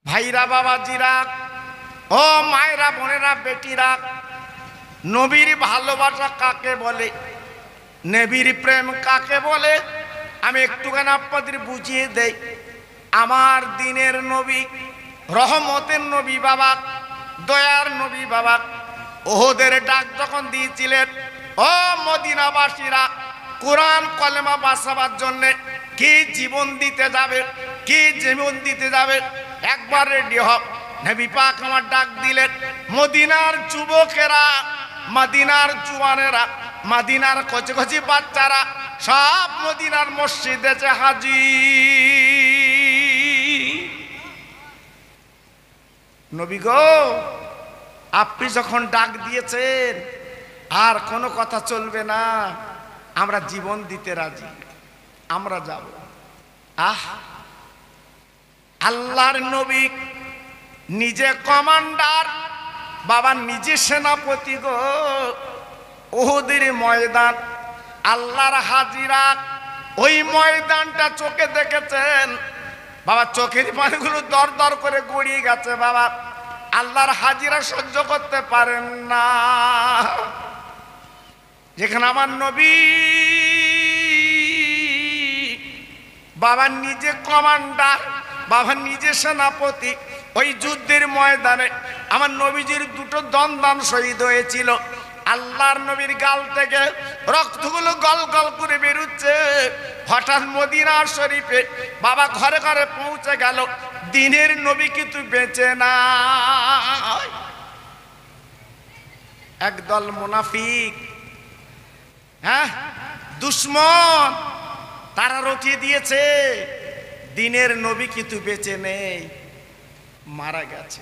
ভাইরা বাবাজিরা ও মায়েরা বোনেরা বেটিরা, নবীর ভালোবাসা কাকে বলে, নবীর প্রেম কাকে বলে আমি একটুখানি আপনাদের বুঝিয়ে দেই। আমার দিনের নবী, রহমতের নবী বাবা, দয়ার নবী বাবা, ওহদের ডাক যখন দিয়েছিলেন, ও মদিনাবাসীরা কোরআন কলেমা বাঁচাবার জন্য কি জীবন দিতে যাবে, কি জীবন দিতে যাবে, একবার রেডি হও। নবী পাক আমার ডাক দিলেন, মদিনার যুবকেরা, মদিনার জুয়ানেরা, মদিনার কচি কচি বাচ্চারা সব মদিনার মসজিদে যে হাজির। নবী গো, আপনি যখন ডাক দিয়েছেন আর কোনো কথা চলবে না, আমরা জীবন দিতে রাজি, আমরা যাব। আল্লাহর নবী নিজে কমান্ডার বাবা, নিজে সেনাপতি গো। উহুদের ময়দান, আল্লাহর হাজিরা, ওই ময়দানটা চোখে দেখেছেন বাবা, চোখের পানিগুলো দর দর করে গড়িয়ে গেছে বাবা। আল্লাহর হাজিরা সহ্য করতে পারেন না, যেখানে আমার নবী বাবা নিজে কমান্ডার, বাবা নিজে সেনাপতি। ওই যুদ্ধের ময়দানে আমার নবীজির দুটো দন্দান শহীদ হয়েছিল। আল্লাহর নবীর গাল থেকে রক্তগুলো গল গল করে বেরোচ্ছে। হঠাৎ মদিনা শরীফে বাবা ঘরে ঘরে পৌঁছে গেল, দিনের নবী কিন্তু বেঁচে না। একদল মুনাফিক, দুশ্মন, তারা রটিয়ে দিয়েছে দিনের নবী কিন্তু বেঁচে নেই, মারা গেছে।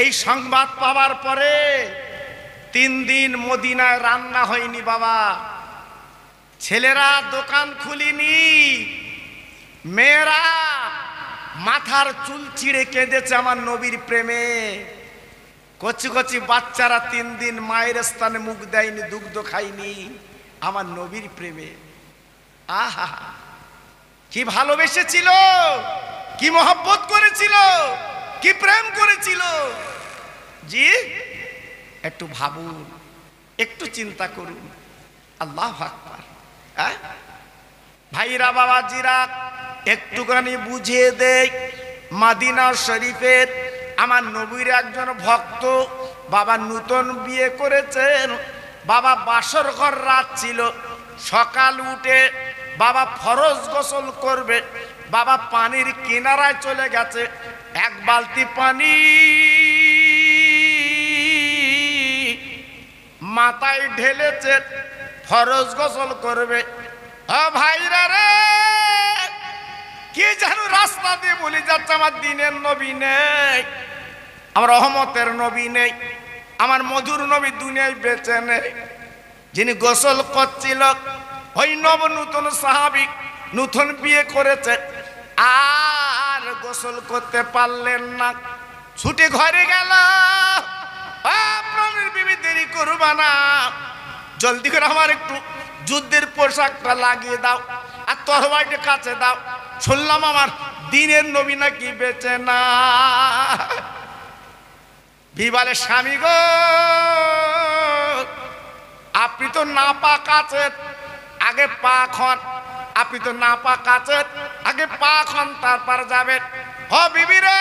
এই সংবাদ পাওয়ার পরে 3 দিন মদিনায় রান্না হয়নি বাবা। ছেলেরা দোকান খুলিনি, মেয়েরা মাথার চুল ছিঁড়ে কেঁদেছে আমার নবীর প্রেমে। কচি কচি বাচ্চারা 3 দিন মায়ের স্থানে মুখ দেয়নি, দুগ্ধ খায়নি আমার নবীর প্রেমে। আহা, কি ভালোবেসেছিল, কি মহব্বত করেছিল, কি প্রেম করেছিল। জি একটু ভাবুন, একটু চিন্তা করুন। আল্লাহু আকবার। ভাইরা বাবাজিরা, একটুখানি বুঝিয়ে দেই, মদিনা শরীফের আমার নবীর একজন ভক্ত বাবা নতুন বিয়ে করেছেন বাবা। বাসর ঘর রাত ছিল, সকাল উঠে বাবা ফরজ গোসল করবে বাবা, পানির কিনারায় চলে গেছে, 1 বালতি পানি মাথায় ঢেলেছে, ফরজ গোসল করবে। ভাইরা রে, কি যেন রাস্তা দিয়ে বলে যাচ্ছে আমার দিনের নবী নেই, আমার রহমতের নবী নেই, আমার মধুর নবী দুনিয়ায় বেঁচে নেই। যিনি গোসল করছিল ওই নতুন সাহাবী, নতুন বিয়ে করেছে, আর গোসল করতে পারলেন না, ছুটে ঘরে গেল। আপনাদের বিবি দেরি করবা না, জলদি করে আমার একটু যুদ্ধের পোশাকটা লাগিয়ে দাও আর তরবারিটা কাছে দাও, শুনলাম আমার দিনের নবী নাকি বেঁচে না। বিবালে স্বামী গো, আপনি তো না পাক আছেন, আগে পা খন। আপনি তো না পাক আছেন, আগে পা খন, তারপর যাবেন। হ বিবি রে,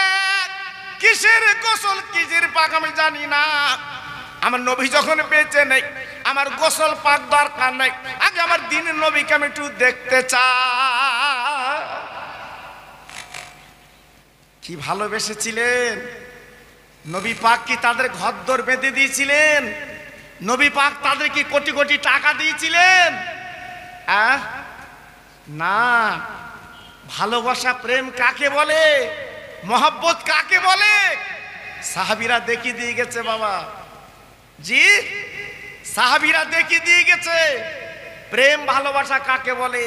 কিসের গোসল কিসের পাক আমি জানি না, আমার নবী যখন বেঁচে নেই আমার গোসল পাক দরকার নেই, আগে আমার দিনের নবীকে আমি একটু দেখতে চাই। কি ভালোবেসেছিলেন নবী পাক, কি তাদের ঘরদোর বেঁধে দিয়েছিলেন? নবী পাক তাদের কি কোটি কোটি টাকা দিয়েছিলেন? না। ভালোবাসা প্রেম কাকে বলে, মহব্বত কাকে বলে, সাহাবীরা দেখিয়ে দিয়ে গেছে বাবা। জি, সাহাবীরা দেখিয়ে দিয়ে গেছে প্রেম ভালোবাসা কাকে বলে।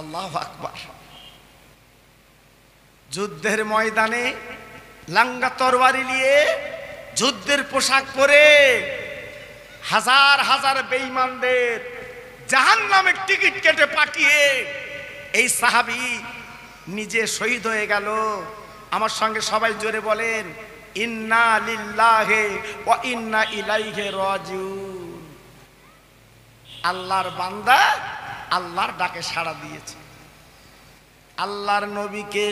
আল্লাহু আকবার। যুদ্ধের ময়দানে লাঙ্গা তরবারি নিয়ে, যুদ্ধের পোশাক পরে হাজার হাজার বেঈমানদের জাহান্নামের টিকিট কেটে পাঠিয়ে এই সাহাবী নিজে শহীদ হয়ে গেল। আমার সঙ্গে সবাই জোরে বলেন, ইন্না লিল্লাহি ওয়া ইন্না ইলাইহি রাজিউন। আল্লাহর বান্দা আল্লাহর ডাকে সাড়া দিয়েছে। আল্লাহর নবীকে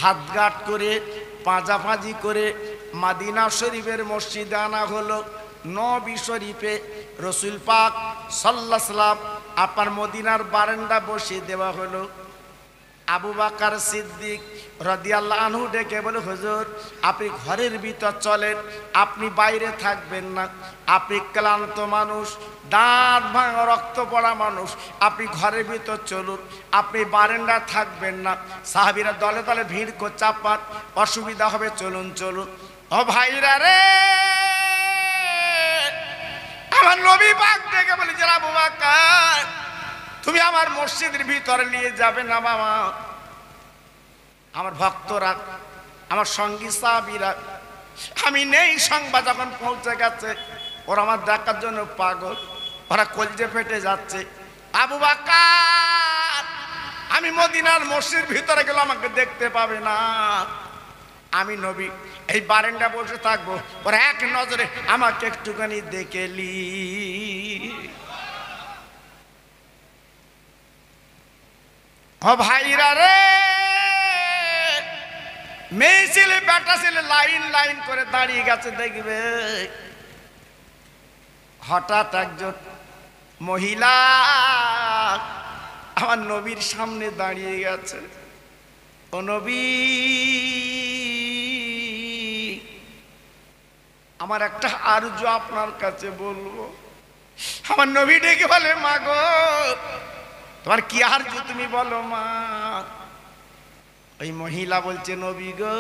হাতঘাট করে পাঁজাপাঁজি করে মাদিনা শরীফের মসজিদে আনা হলো। নবী শরীফে রসুল পাক সাল্লাল্লাহু আলাইহি ওয়াসাল্লাম আপনার মদিনার বারান্দা বসিয়ে দেওয়া হলো। আবু বকর সিদ্দিক রাদিয়াল্লাহু আনহু ডেকে বলে, হুজুর আপনি ঘরের ভিতর চলেন, আপনি বাইরে থাকবেন না, আপনি ক্লান্ত মানুষ, দাঁত ভাঙা রক্ত পড়া মানুষ, আপনি ঘরের ভিতর চলুন, আপনি বারান্দা থাকবেন না। সাহাবীরা দলে দলে ভিড় করছে, আপনার অসুবিধা হবে, চলুন চলুন। ও ভাইরা রে, আমার নবী পাক ডেকে বলে, যে আবু বকর তুমি আমার মসজিদের ভিতরে নিয়ে যাবে না বাবা। আমার ভক্তরা, আমার সঙ্গী সাহাবীরা, আমি নেই সংবাদ যখন পৌঁছে গেছে, ওরা আমার দেখার জন্য পাগল, ওরা কলজে ফেটে যাচ্ছে। আবু বকর আমি মদিনার মসজিদের ভিতরে গেলে আমাকে দেখতে পাবে না, আমি নবী এই বারান্দা বসে থাকবো, ওরা এক নজরে আমাকে একটুখানি দেখেলি। ও ভাইরা রে, মেয়ে ছেলে বেটা ছেলে লাইন লাইন করে দাঁড়িয়ে গেছে। দেখবে হঠাৎ একজন মহিলা আমার নবীর সামনে দাঁড়িয়ে গেছে। ও নবী, আমার একটা আরজু আপনার কাছে বলবো। আমার নবী ডেকে বলে, মা গো তোমার কি আরজু তুমি বলো মা। ওই মহিলা বলছে, নবী গো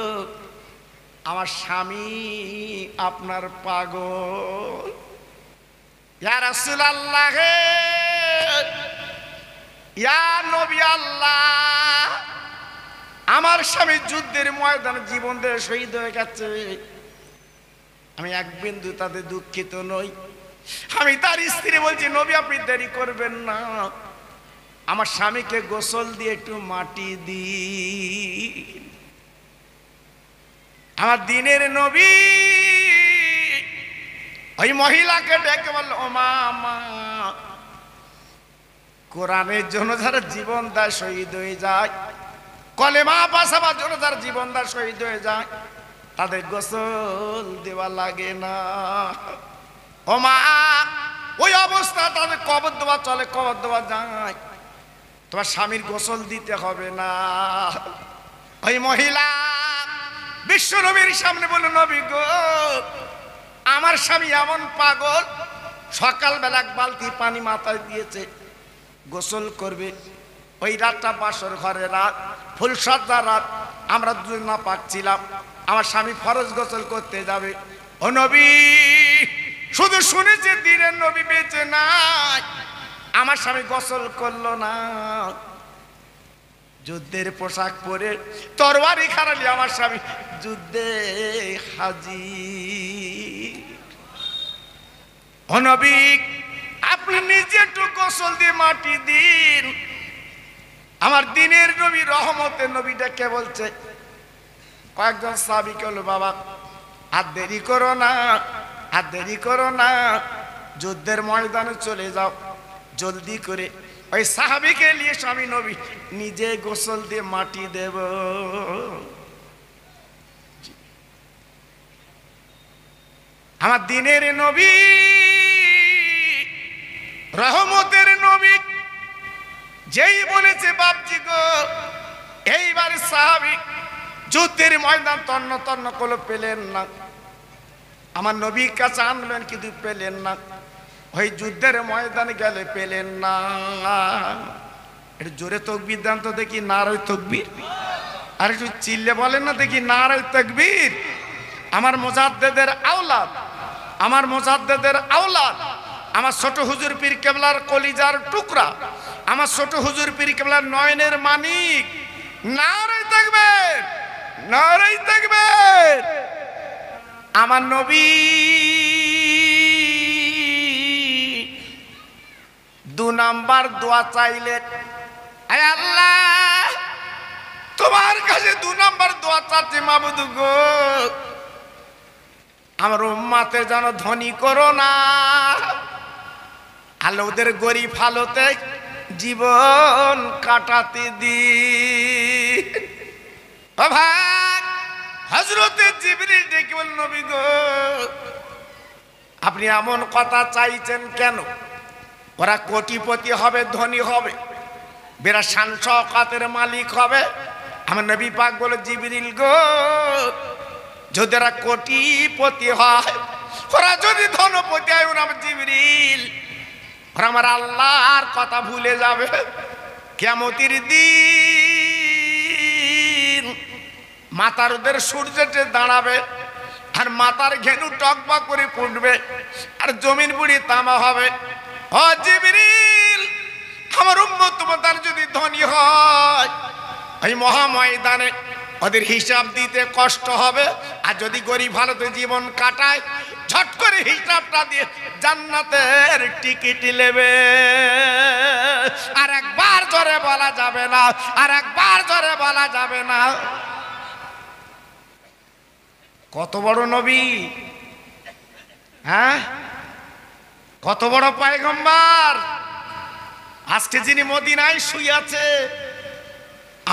আমার স্বামী আপনার পাগল। ইয়া রাসূলুল্লাহ হে, ইয়া নবী আল্লাহ, আমার স্বামী যুদ্ধের ময়দানে জীবন দিয়ে শহীদ হয়ে গেছে। আমি এক বিন্দু তাতে দুঃখিত নই। আমি তার স্ত্রী বলছি, নবী আপনি দেরি করবেন না, আমার স্বামীকে গোসল দিয়ে একটু মাটি দিন। আমার দিনের নবী ওই মহিলাকে ডেকে বলল, ও মা, কোরআনের জন্য যারা জীবন দেয় শহীদ হয়ে যায়, কলেমা বাসাবার জন্য যারা জীবন দেয় শহীদ হয়ে যায়, তাদের গোসল দেওয়া লাগে না। ও মা, ওই অবস্থা তাদের কবর দেওয়া চলে, কবর দেওয়া যায়, তোমার স্বামীর গোসল দিতে হবে না। ওই মহিলা বিশ্ব নবীর সামনে বলল, নবী গো আমার স্বামী এমন পাগল, সকালবেলা এক বালতি পানি মাথায় দিয়েছে, গোসল করবে। ওই রাতটা বাসর ঘরে রাত, ফুলসজ্জা রাত, আমরা দুজন না পাচ্ছিলাম, আমার স্বামী ফরজ গোসল করতে যাবে। ও নবী, শুধু শুনেছে দিনের নবী বেঁচে নাই, আমার স্বামী গোসল করলো না। যুদ্ধের পোশাক পরে তরবারি খারালি আমার স্বামী যুদ্ধে হাজির। ও নবী আপনি নিজে একটু গোসল দিয়ে মাটি দিন। আমার দিনের নবী রহমতের নবীটা কে বলছে, কয়েকজন সাহাবীকে হলো, বাবা আর দেরি করো না, আর দেরি করো না, যুদ্ধের ময়দানে চলে যাও জলদি করে। ওই সাহাবীকে নিয়ে স্বামী নবী নিজে গোসল দিয়ে মাটি দেব। আমার দিনের নবী রহমতের নবী যেই বলেছে, বাপজি গো এইবার সাহাবী যুদ্ধের ময়দান তন্ন তন্ন করে পেলেন না, আমার নবীর কাছে আনবেন কিন্তু পেলেন না। ওই যুদ্ধের ময়দানে গেলে পেলেন না। একটু জোরে তাকবীর দেন তো দেখি, নারায়ে তাকবীর। আর একটু চিল্লে বলেন না দেখি, নারায়ে তাকবীর। আমার মুজাদ্দেদের আওলাদ, আমার মুজাদ্দেদের আওলাদ, আমার ছোট হুজুর পীর কেবলার কলিজার টুকরা, আমার ছোট হুজুর পীর কেবলার নয়নের মানিক, নারায়ে তাকবীর, নারায়ে তাকবীর। আমার নবী দু নাম্বার দোয়া চাইলেন, আয় আল্লাহ কাছে 2 নম্বর দোয়া চাচ্ছি, মাবুদ গো আমার উম্মতের যেন ধনী করো না, আল্লাহ ওদের গরিব হালতে জীবন কাটাতে দি। ও ভাই, হযরতে জিবরিল ডেকে বলল, নবী গো আপনি এমন কথা চাইছেন কেন? ওরা কোটিপতি হবে, ধনী হবে, বেরা শান শওকতের মালিক হবে। আমার নবী পাক বলে, জিবরিল গো যদি ওরা কোটিপতি হয়, ওরা যদি ধনপতি হয়, ওরা জিবরিল ওরা আমার আল্লাহর কথা ভুলে যাবে। কিয়ামতের দিন মাথার ওদের সূর্যতে দাঁড়াবে, আর মাথার ঘেনু টকবা করে ফুটবে, আর জমিন বুড়ি তামা হবে। ও জিবরিল, আমার উম্মত তোমাদের যদি ধনী হয়, এই মহা ময়দানে ওদের হিসাব দিতে কষ্ট হবে, আর যদি গরিব হালতে জীবন কাটায়, ঝট করে হিসাবটা দিয়ে জান্নাতের টিকিট নেবে। আর একবার জোরে বলা যাবে না, আর একবার জোরে বলা যাবে না। কত বড় নবী, হ্যাঁ, কত বড় পয়গম্বর। আজকে যিনি মদিনায় শুয়ে আছে,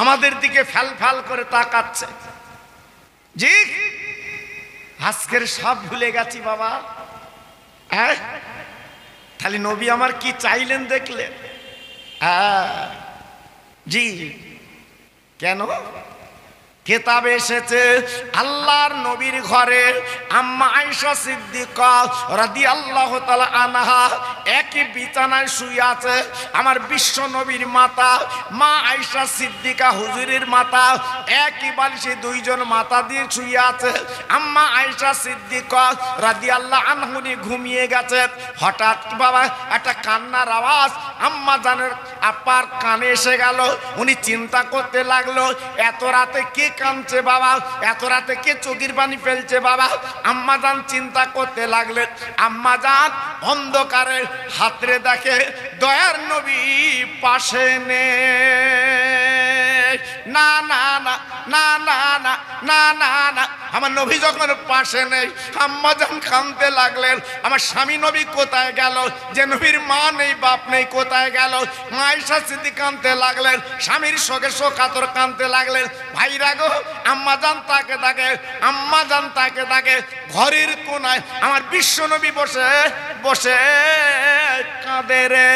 আমাদের দিকে ফ্যাল ফ্যাল করে তাকাচ্ছে। জি, আজকের সব ভুলে গেছি বাবা। হ্যাঁ, তাহলে নবী আমার কি চাইলেন দেখলেন? জি, কেন? কিতাবে এসেছে আল্লাহর নবীর ঘরে আম্মা আয়েশা সিদ্দিকা রাদিয়াল্লাহু তাআলা আনহা একই বিছানায় শুয়ে আছে। আমার বিশ্ব নবীর মাতা মা আয়েশা সিদ্দিকা হুজুরের মাতা একই বালিশে দুইজন মাতা দিয়ে শুয়ে আছে। আম্মা আয়েশা সিদ্দিকা রাদিয়াল্লাহু আনহুনি ঘুমিয়ে গেছে। হঠাৎ বাবা একটা কান্নার আওয়াজ আম্মা জানের আপার কানে এসে গেল। উনি চিন্তা করতে লাগলো, এত রাতে কে কাঁদছে বাবা, এত রাতে কে চোখের পানি ফেলছে বাবা। আম্মা জান চিন্তা করতে লাগলেন। আম্মা জান অন্ধকারে হাতরে দেখে দয়ার নবী পাশে নেই। না না না না না না না না না, আমার নবী যখন পাশে নেই, আম্মা জান কাঁদতে লাগলেন। আমার স্বামী নবী কোথায় গেল? যে নবীর মা নেই, বাপ নেই, কোথায় গেল? মা আয়েশা সিদ্দিকা কাঁদতে লাগলেন, স্বামীর শোকে শোকাতর কাঁদতে লাগলেন। ভাইরা গো, আম্মা জান তাকে তাকে, আম্মা জান তাকে তাকে ঘরের কোনায় আমার বিশ্ব নবী বসে বসে কাঁদে রে।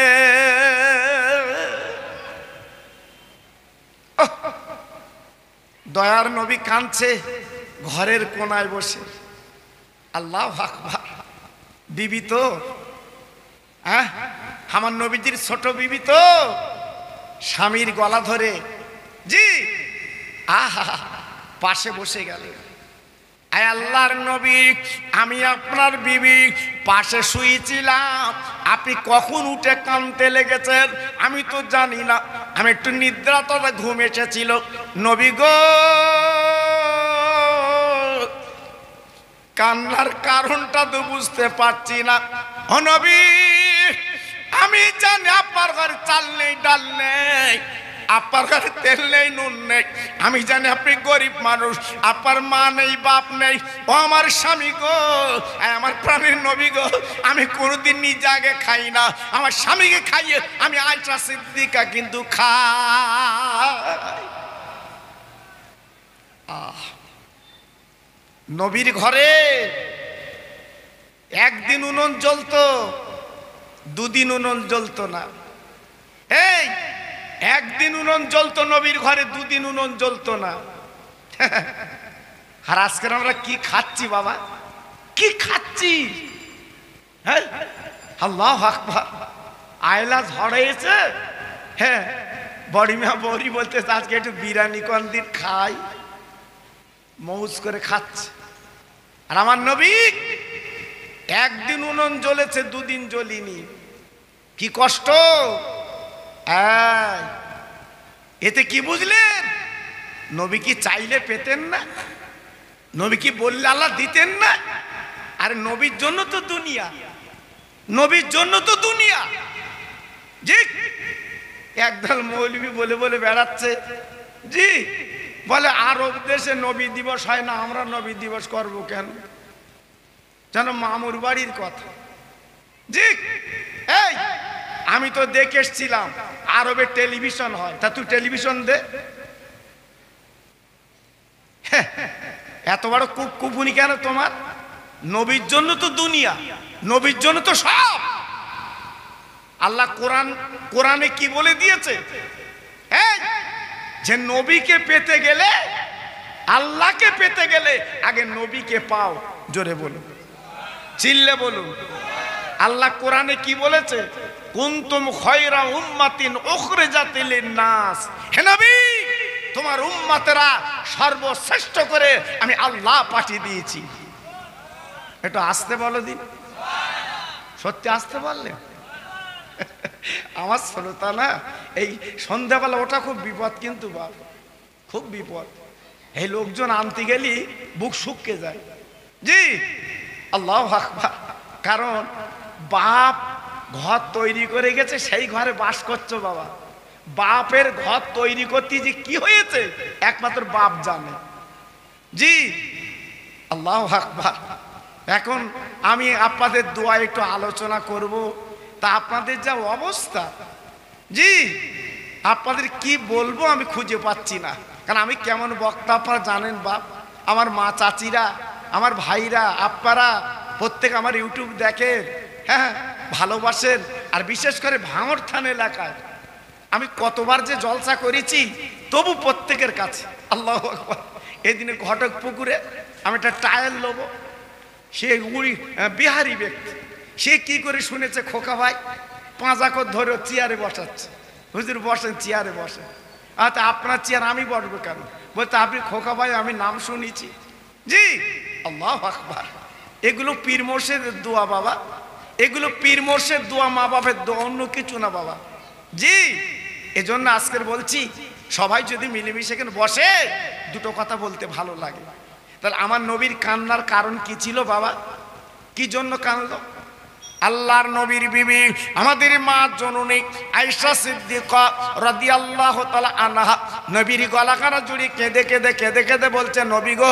দয়ার নবী কাঁদছে ঘরের কোনায় বসে। আল্লাহু আকবার। বিবি তো, হ্যাঁ, আমার নবীজির ছোট বিবি তো স্বামীর গলা ধরে জি আহা পাশে বসে গেল। আয় আল্লাহর নবী, আমি আপনার বিবি পাশে শুয়েছিলাম, আপনি কখন উঠে কাঁদতে লেগেছেন আমি তো জানি না। আমি একটু নিদ্রা তথা ঘুম এসেছিল। নবী গো, কান্নার কারণটা তো বুঝতে পারছি না। ও নবী, আমি জানি আপনার ঘরে চাল নেই, ডাল নেই, আপনার ঘরে তেল নেই, নুন নেই। আমি জানি আপনি গরিব মানুষ, আপনার মা নেই, বাপ নেই। ও আমার স্বামী গো, আমার প্রাণের নবী গো, আমি কোনোদিন নিজে আগে খাই না, আমার স্বামীকে খাইয়ে আমি আয়েশা সিদ্দিকা কিন্তু খাই। নবীর ঘরে একদিন উনুন জ্বলতো, দুদিন উনুন জ্বলতো না। এই একদিন উনুন জ্বলতো নবীর ঘরে, দুদিন উনুন জ্বলতো না। আর আজকে আমরা কি খাচ্ছি বাবা, কি খাচ্ছি? হ্যাঁ, আল্লাহু আকবার। আয়লা ঝড়েছে। হ্যাঁ, বড়ি মা বড়ি বলতে আজকে একটু বিরিয়ানি কন্দির খাই, মৌজ করে খাচ্ছে। আর আমার নবী একদিন উনুন জ্বলেছে, দুদিন জ্বলিনি। কি কষ্ট! এতে কি বুঝলেন? নবী কি চাইলে পেতেন না? নবী কি বললে আল্লাহ দিতেন না? আরে নবীর জন্য তো দুনিয়া, নবীর জন্য তো দুনিয়া। জি, একদল মৌলবি বলে বলে বেড়াচ্ছে জি বলে আরব দেশে নবী দিবস হয় না, আমরা নবী দিবস করব কেন? যেন মামুর বাড়ির কথা। জি, এই আমি তো দেখে এসছিলাম আরবে টেলিভিশন হয়, তা তুই টেলিভিশন দে। এত বড় কুপুনি কেন তোমার? নবীর জন্য তো দুনিয়া, নবীর জন্য তো সব। আল্লাহ কোরআনে কি বলে দিয়েছে যে নবীকে পেতে গেলে, আল্লাহকে পেতে গেলে আগে নবীকে পাও। জোরে বলুন, চিল্লে বলুন। আল্লাহ কোরআনে কি বলেছে? কুনতুম খায়রা উম্মাতিন উখরিজাত লিন-নাস। হে নবী, তোমার উম্মতেরা সর্বশ্রেষ্ঠ করে আমি আল্লাহ পাঠিয়ে দিয়েছি। একটু আসতে বলো দিন, সত্যি আসতে বললে। আমার শ্রোতা না, এই সন্ধ্যাবেলা ওটা খুব বিপদ, কিন্তু বাপ খুব বিপদ। এই লোকজন আনতে গেলি বুক শুকিয়ে যায়। জি, আল্লাহু আকবার। কারণ বাপ ঘর তৈরি করে গেছে, সেই ঘরে বাস করছো বাবা। বাপের ঘর তৈরি করতে যে কি হয়েছে একমাত্র বাপ জানে। জি, আল্লাহু আকবার। এখন আমি আপনাদের দোয়া একটু আলোচনা করব। তা আপনাদের যা অবস্থা, জি আপনাদের কি বলবো আমি খুঁজে পাচ্ছি না। কারণ আমি কেমন বক্তা আপনারা জানেন বাপ। আমার মা চাচিরা, আমার ভাইরা, আপনারা প্রত্যেক আমার ইউটিউব দেখেন, হ্যাঁ ভালোবাসেন। আর বিশেষ করে ভাঙড় থান এলাকায় আমি কতবার যে জলসা করেছি, তবু প্রত্যেকের কাছে আল্লাহু আকবার। এদিনে ঘটক পুকুরে আমি একটা টায়ার নেব, সে বিহারি ব্যক্তি, সে কি করে শুনেছে খোকা ভাই পাঁজাকর ধরে চেয়ারে বসাচ্ছে। হুজুর বসেন, চেয়ারে বসেন। আচ্ছা আপনার চেয়ার আমি বসবো কেন? বলতে আপনি খোকা ভাই আমি নাম শুনেছি। জি, আল্লাহু আকবার। এগুলো পীর মোর্শেদের দোয়া বাবা, এগুলো পীর মোর্শেদ দোয়া, মা বাপের দোয়া, অন্য কিছু না বাবা। জি, এজন্য আজকের বলছি সবাই যদি মিলেমিশে এখানে বসে দুটো কথা বলতে ভালো লাগে। তাহলে আমার নবীর কান্নার কারণ কি ছিল বাবা? কি জন্য কাঁদলো? আল্লাহর নবীর বিবি আমাদের মা জননী আয়েশা সিদ্দিকা রাদিয়াল্লাহু তাআলা আনহা নবীর গলাখানা জুড়ে কেঁদে কেঁদে কেঁদে কেঁদে বলছে, নবী গো,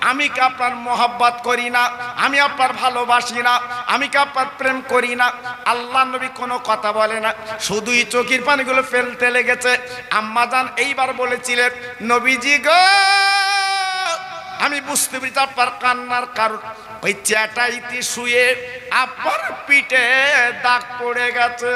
আমি কি আপনার মহব্বত করি না? আমি আপনার ভালোবাসি না? আমি কি আপনার প্রেম করি না? আল্লাহ নবী কোনো কথা বলে না, শুধুই চোখের পানিগুলো ফেলতে লেগেছে। আম্মা জান এইবার বলেছিলেন, নবীজি গো, আমি বুঝতে পেরেছি আপনার কান্নার কারণ। ওই চ্যাটাইতে শুয়ে আপনার পিঠে দাগ পড়ে গেছে,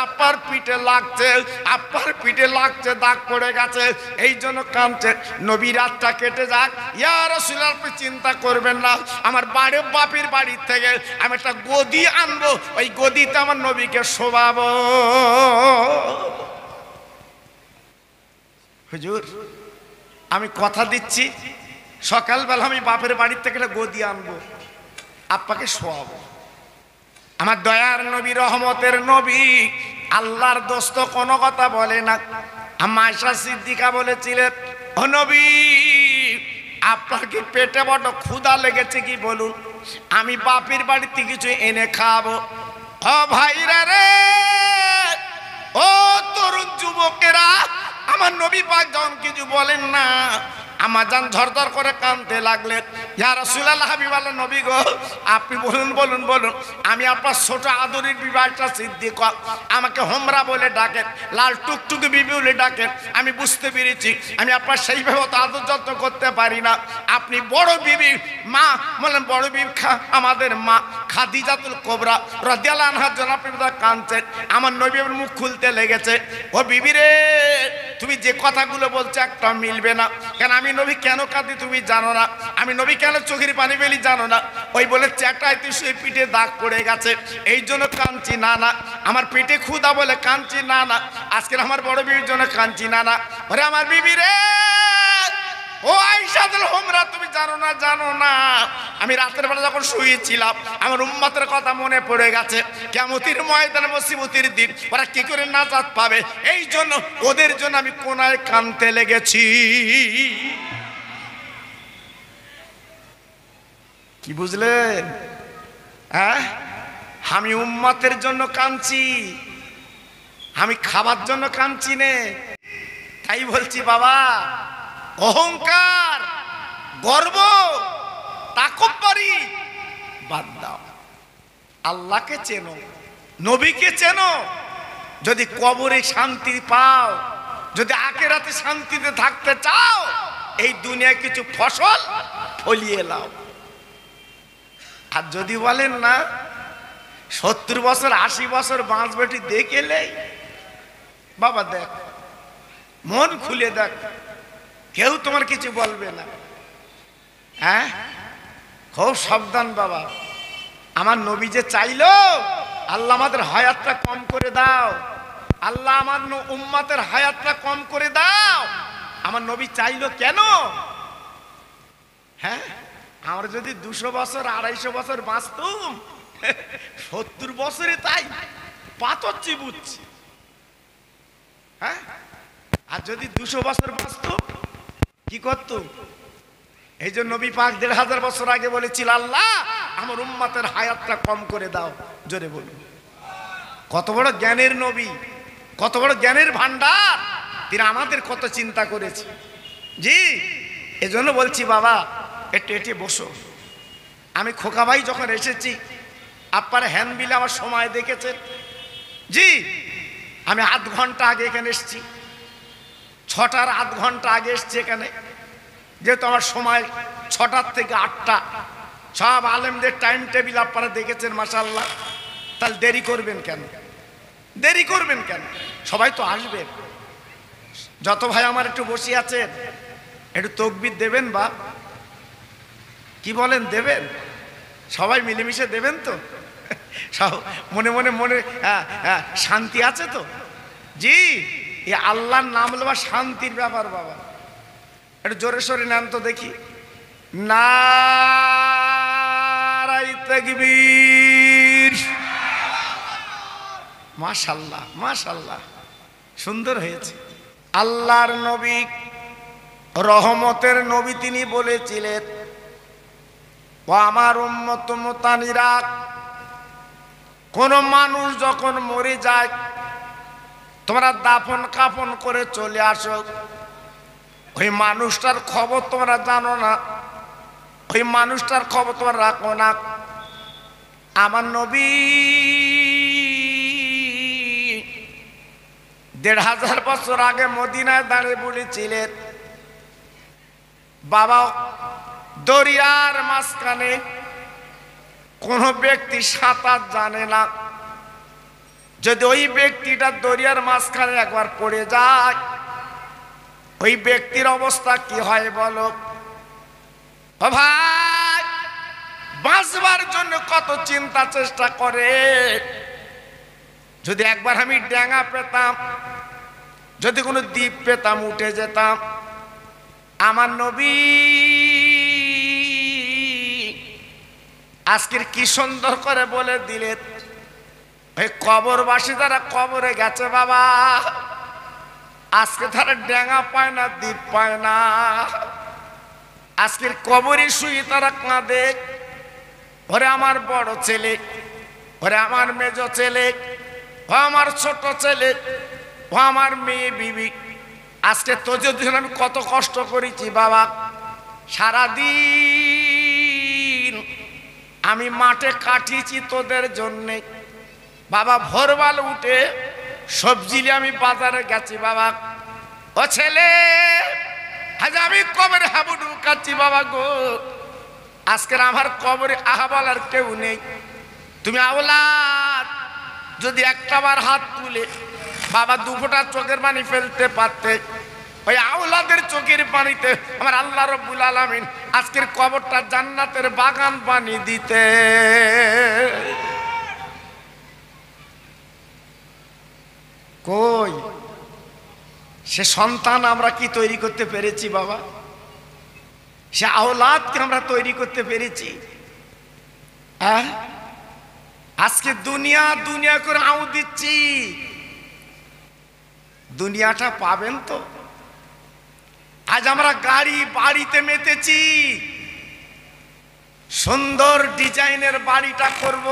আপনার পিঠে লাগছে, আপনার পিঠে লাগছে, দাগ পড়ে গেছে, এই জন্য কাঁদছে। নবী রাতটা কেটে যাক, ইয়া রাসূলুল্লাহ আপনি চিন্তা করবেন না, আমার বাপের বাড়ির থেকে আমি একটা গদি আনবো, ওই গদিতে আমার নবীকে শোভাবো। হুজুর আমি কথা দিচ্ছি, সকালবেলা আমি বাপের বাড়ির থেকে একটা গদি আনবো, আপনাকে শোয়াবো। আমার দয়ার নবী, রহমতের নবী, আল্লাহর দোস্ত কোনো কথা বলে না। আম্মা আয়েশা সিদ্দিকা বলেছিলেন, ও নবী, আপনার কি পেটে বড় ক্ষুধা লেগেছে কি বলুন, আমি বাপের বাড়িতে কিছু এনে খাবো। ও ভাইরা রে, ও তরুণ যুবকেরা, আমার নবী পাক যখন কিছু বলেন না, আমার জান ঝরঝর করে কাঁদতে লাগলেন। ইয়া রাসূলুল্লাহ, হাবিবাল্লাহ নবী গো, আপনি বলুন বলুন বলুন, আমি আপনার ছোট আদরের বিবাহটা সিদ্দিকা, আমাকে হোমরা বলে ডাকেন, লাল টুকটুকি বিবি বলে ডাকেন। আমি বুঝতে পেরেছি আমি আপনার সেইভাবে তো আদর যত্ন করতে পারি না। আপনি বড় বিবি মা, বলেন বড় বিবি আমাদের মা খাদিজাতুল কুবরা রাদিয়াল্লাহু আনহার জন্য আপনি কাঁদছেন। আমার নবী মুখ খুলতে লেগেছে, ও বিবি রে, তুমি যে কথাগুলো বলছো একটা মিলবে না। কেন আমি নবী কেন কাঁদি তুমি জানো না? আমি নবী কেন চোখের পানি ফেলি জানো না? ওই বলে চ্যাটাইতে শুয়ে পিঠে দাগ পড়ে গেছে, এই জন্য কাঁদছি না না। আমার পেটে ক্ষুধা বলে কাঁদছি না না। আজকে আমার বড় বিবির জন্য কাঁদছি না না। ওরে আমার বিবি রে, ও আয়েশাতুল হোমরা, তুমি জানো না জানো না, আমি রাতের বেলা যখন শুয়েছিলাম আমার উম্মতের কথা মনে পড়ে গেছে। কিয়ামতের ময়দানে মুসিবতের দিন ওরা কি করে নাজাত পাবে, এই জন্য ওদের জন্য আমি কোনায় কাঁদতে লেগেছি। কি বুঝলেন? হ্যাঁ, আমি উম্মতের জন্য কাঁদছি, আমি খাবার জন্য কাঁদছি নে। তাই বলছি বাবা, অহংকার, গর্ব, তাকব্বুরি বাদ দাও। আল্লাহকে চেনো, নবীকে চেনো। যদি কবরে শান্তি পাও, যদি আখিরাতে শান্তিতে থাকতে চাও, এই দুনিয়ায় কিছু ফসল ফলিয়ে নাও। আর যদি বলেন না 70 বছর 80 বছর বাঁচবেটি দেখেলেই, বাবা দেখ, মন খুলে দেখ, কেউ তোমার কিছু বলবে না। হ্যাঁ, খুব সাবধান বাবা। আমার নবী যে চাইলো, আল্লাহ আমাদের হায়াতটা কম করে দাও, আল্লাহ আমার উম্মতের হায়াতটা কম করে দাও। আমার নবী চাইলো কেন? হ্যাঁ, আমরা যদি 200 বছর 250 বছর বাঁচতুম, 70 বছরে তাই পাথর চিবুচ্ছি। হ্যাঁ, আর যদি 200 বছর বাঁচতুম কি করতুম? এই জন্য নবী পাক 1500 বছর আগে বলেছিল, আল্লাহ আমার উম্মতের হায়াতটা কম করে দাও। জোরে বলুন। কত বড় জ্ঞানের নবী, কত বড় জ্ঞানের ভান্ডার, তিনি আমাদের কত চিন্তা করেছে। জি, এজন্য বলছি বাবা, একটু এটে বসো। আমি খোকা ভাই যখন এসেছি, আপনার হ্যান্ডবিলে আমার সময় দেখেছেন। জি, আমি আধ ঘন্টা আগে এখানে এসেছি, 6টার আধ ঘন্টা আগে এসেছি এখানে। যেহেতু আমার সময় 6টার থেকে 8টা, সব আলেমদের টাইম টেবিল আপনারা দেখেছেন মাশাআল্লাহ। তাহলে দেরি করবেন কেন? দেরি করবেন কেন? সবাই তো আসবেন। যত ভাই আমার একটু বসে আছেন, একটু তাকবীর দেবেন বা কি বলেন, দেবেন? সবাই মিলেমিশে দেবেন তো? সব মনে মনে মনে শান্তি আছে তো? জি, এই আল্লাহর নাম লওয়া শান্তির ব্যাপার বাবা। একটু জোরে সোরে নেন তো দেখি। নারায়ে তাকবীর। মাশাআল্লাহ, মাশাআল্লাহ, সুন্দর হয়েছে। আল্লাহর নবী, রহমতের নবী, তিনি বলেছিলেন, ও আমার উম্মত মুতানিরা, কোন মানুষ যখন মরে যায়, তোমরা দাফন কাফন করে চলে আসো। ওই মানুষটার খবর তোমরা জানো না, ওই মানুষটার খবর তোমরা রাখো না। আমার নবী 1500 বছর আগে মদিনায় দাঁড়িয়ে বলেছিলেন, বাবা, দরিয়ার মাঝখানে কোন ব্যক্তি সাঁতার জানে না, যদি ওই ব্যক্তিটা দরিয়ার মাঝখানে একবার পড়ে যায়, ওই ব্যক্তির অবস্থা কি হয় বলো? ও ভাই, বাঁচবার জন্য কত চিন্তা চেষ্টা করে। যদি একবার আমি ডেঙ্গা পেতাম, যদি কোনো দ্বীপ পেতাম, উঠে যেতাম। আমার নবী আজকের কি সুন্দর করে বলে দিলেন, ওই কবরবাসী যারা কবরে গেছে বাবা, আজকে তারা ডেঙ্গা পায় না, দ্বীপ পায় না। আজকের কবরে শুয়ে তারা কাঁদে, ওরে আমার বড় ছেলে, ওরে আমার মেজ ছেলে, ও আমার ছোট ছেলে, ও আমার মেয়ে বিবি, আজকে তোদের জন্য আমি কত কষ্ট করেছি বাবা। সারাদিন আমি মাঠে কাটিয়েছি তোদের জন্যে বাবা। ভোরবেল উঠে সবজি নিয়ে আমি বাজারে গেছি বাবা। ও ছেলে, আজ আমি কবরে হাবুডু কাচ্ছি বাবা গো। আজকের আমার কবরে আহা বলার কেউ নেই। তুমি আওলাদ যদি একটাবার হাত তুলে বাবা 2 ফোঁটা চোখের পানি ফেলতে পারতে, ওই আওলাদের চোখের পানিতে আমার আল্লাহ রাব্বুল আলামিন আজকের কবরটা জান্নাতের বাগান বানিয়ে দিতে। কই সে সন্তান আমরা কি তৈরি করতে পেরেছি বাবা? সে আওলাদকে আমরা তৈরি করতে পেরেছি? হ্যাঁ, আজকে দুনিয়া দুনিয়া করে আউ দিচ্ছি, দুনিয়াটা পাবেন তো? আজ আমরা গাড়ি বাড়িতে মেতেছি, সুন্দর ডিজাইনের বাড়িটা করব,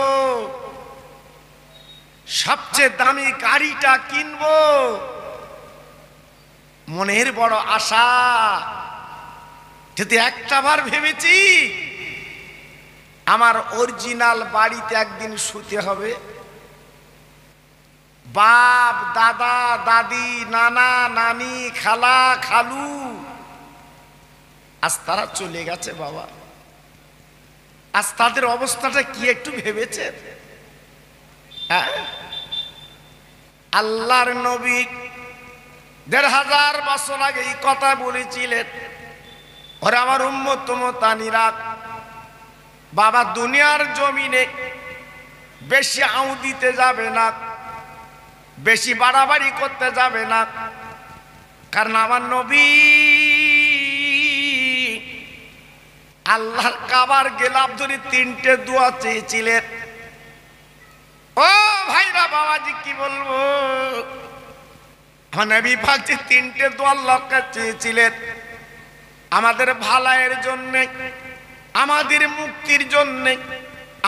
সবচেয়ে দামি গাড়িটা কিনবো, মনের বড় আশা, যদি একটাবার ভেবেছি আমার অরিজিনাল বাড়িতে একদিন শুতে হবে। বাপ দাদা দাদি নানা নানি খালা খালু আজ তারা চলে গেছে বাবা। আজ তাদের অবস্থাটা কি একটু ভেবেছে? আল্লাহর নবী ১৫০০ বছর আগে এই কথা বলেছিলেন, ওরে আমার উম্মত উম্মতানিরা, বাবা দুনিয়ার জমিনে বেশি আউ দিতে যাবে না, বেশি বাড়াবাড়ি করতে যাবে না, কারণ আমার নবী আল্লাহর কাবার গেলাপ ধরে ৩টে দোয়া চেয়েছিলেন। ও ভাইরা বাবাজি কি বলবো, আমার নবী পাক যে ৩টে দোয়া আল্লাহর কাছে চেয়েছিলেন, আমাদের ভালাইয়ের জন্য, আমাদের মুক্তির জন্য,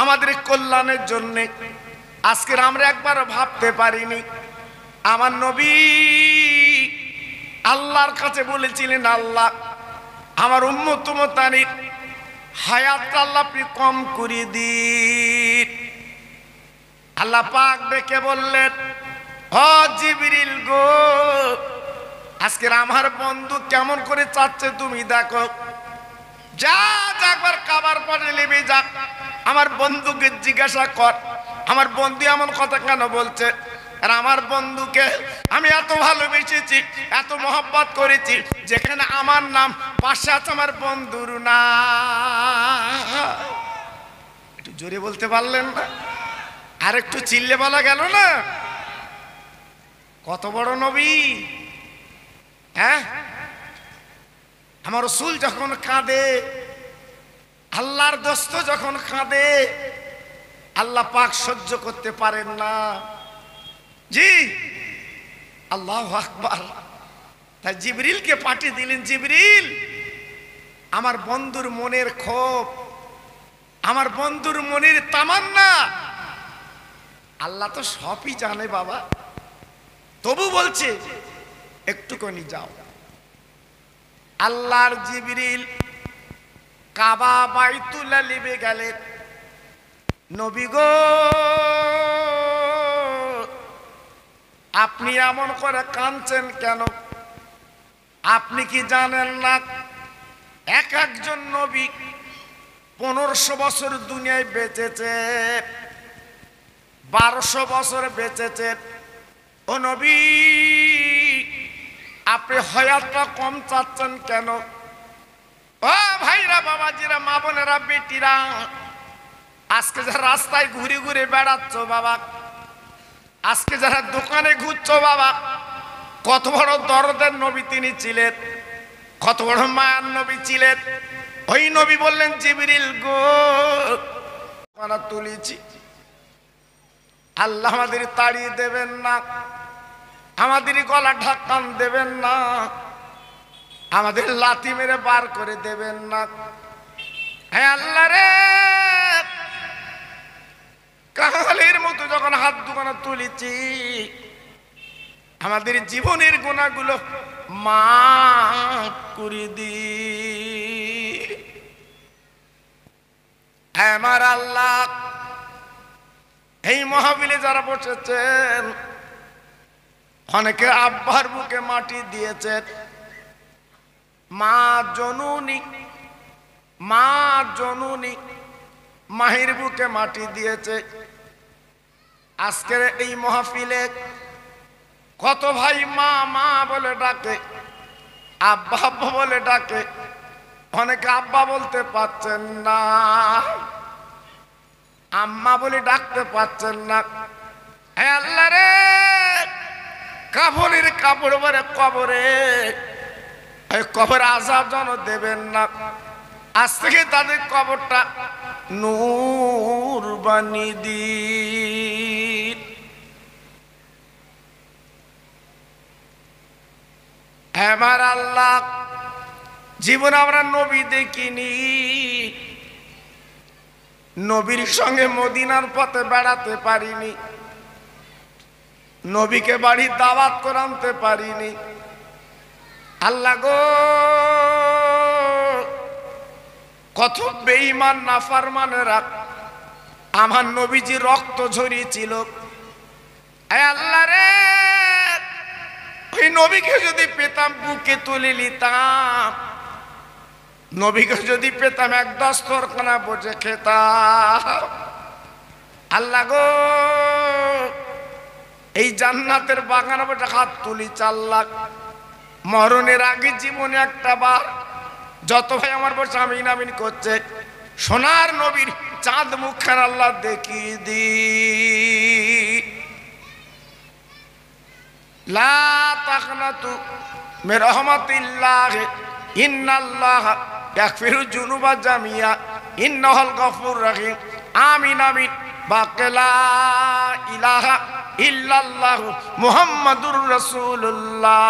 আমাদের কল্যাণের জন্য। আজকের আমরা একবার ভাবতে পারিনি আমার নবী আল্লাহর কাছে বলেছিলেন, আল্লাহ আমার উম্মত উম্মতানির হায়াত আল্লাহ আপনি কম করে দিন। আল্লাহ পাক ডেকে বললেন, ও জিবরিল গো, আজকের আমার বন্ধু কেমন করে চাচ্ছে তুমি দেখো, যা একবার কাবার পরে নেমে যাক, আমার বন্ধুকে জিজ্ঞাসা কর আমার বন্ধু এমন কথা কেন বলছে। আর আমার বন্ধুকে আমি এত ভালোবেসেছি, এত মহব্বত করেছি, যেখানে আমার নাম পাশে আছে আমার বন্ধুর না। একটু জোরে বলতে পারলেন না? আর একটু চিল্লে বলা গেল না? কত বড় নবী! হ্যাঁ, আমার রাসূল যখন কাঁদে, আল্লাহর দোস্ত যখন কাঁদে, আল্লাহ পাক সহ্য করতে পারেন না। জি আল্লাহু আকবার। তাই জিবরিলকে পাঠিয়ে দিলেন, জিবরিল আমার বন্ধুর মনের ক্ষোভ, আমার বন্ধুর মনের তামান্না আল্লাহ তো সবই জানে বাবা, তবু বলছে একটুখানি যাও। আল্লাহর জিবরিল কাবা বাইতুল্লাহ লিবে গেলেন। নবী গো, আপনি এমন করে কাঁদছেন কেন? আপনি কি জানেন না এক একজন নবী 1500 বছর দুনিয়ায় বেঁচেছে, 1200 বছর বেঁচেছে। ও নবী, আপনি হায়াতটা কম চাচ্ছেন কেন? ও ভাইরা বাবাজিরা মা বোনেরা বেটিরা, আজকে যারা রাস্তায় ঘুরে ঘুরে বেড়াচ্ছ বাবা, আজকে যারা দোকানে ঘুরছো বাবা, কত বড় দরদের নবী তিনি ছিলেন, কত বড় মায়ার নবী ছিলেন। ওই নবী বললেন, জিবরিল গো, আমরা তুলেছি, আল্লাহ আমাদের তাড়িয়ে দেবেন না, আমাদের গলা ঢাকান দেবেন না, আমাদের লাথি মেরে বার করে দেবেন না। হ্যাঁ আল্লাহ রে, কাহালের মতো যখন হাত দুখানা তুলেছি, আমাদের জীবনের গুনাহগুলো মাফ করে দি। আমার আল্লাহ এই মাহফিলে যারা বসেছেন, অনেকে আব্বার বুকে মাটি দিয়েছেন, মা জননী, মা জননী মাহির বুকে মাটি দিয়েছে। আজকের এই মাহফিলে কত ভাই মা মা বলে ডাকে, আব্বা আব্বা বলে ডাকে, অনেকে আব্বা বলতে পারছেন না, আম্মা বলে ডাকতে পারছেন না। হ্যাঁ আল্লাহ রে, কাফনের কাপড় পরে কবরে, কবর আযাব যেন দেবেন না। আজ থেকে তাদের কবরটা নূর বানিয়ে দিন। আমার আল্লাহ, জীবন আমরা নবী দেখিনি, নবীর সঙ্গে মদিনার পথে বেড়াতে পারিনি, নবীকে বাড়ি দাওয়াত করে আনতে পারিনি, আল্লাহ গো, কত বেঈমান নাফরমানেরা আমার নবীজি রক্ত ঝরিয়েছিল। আয় আল্লাহ রে, ওই নবীকে যদি পেতাম বুকে তুলে নিতাম, নবীকে যদি পেতাম এক দস্তরখানা বসে খেতাম। আল্লাহ গো, এই জান্নাতের বাগানে বসে হাত তুলি 4 লাখ। মরণের আগে জীবনে একটা বার যত ভাই আমার বসে আমিন আমিন করছে, সোনার নবীর চাঁদ মুখখান আল্লাহ দেখিয়ে দি। লা তাকনাতু মির রাহমাতিল্লাহ, ইন্নাল্লাহ ইয়াগফিরু যুনুবা জামিয়া, ইন্নাহুল গফুর রহিম। আমিন আমিন। বাকেলা ইলাহা ইল্লাল্লাহু মুহাম্মাদুর রাসূলুল্লাহ।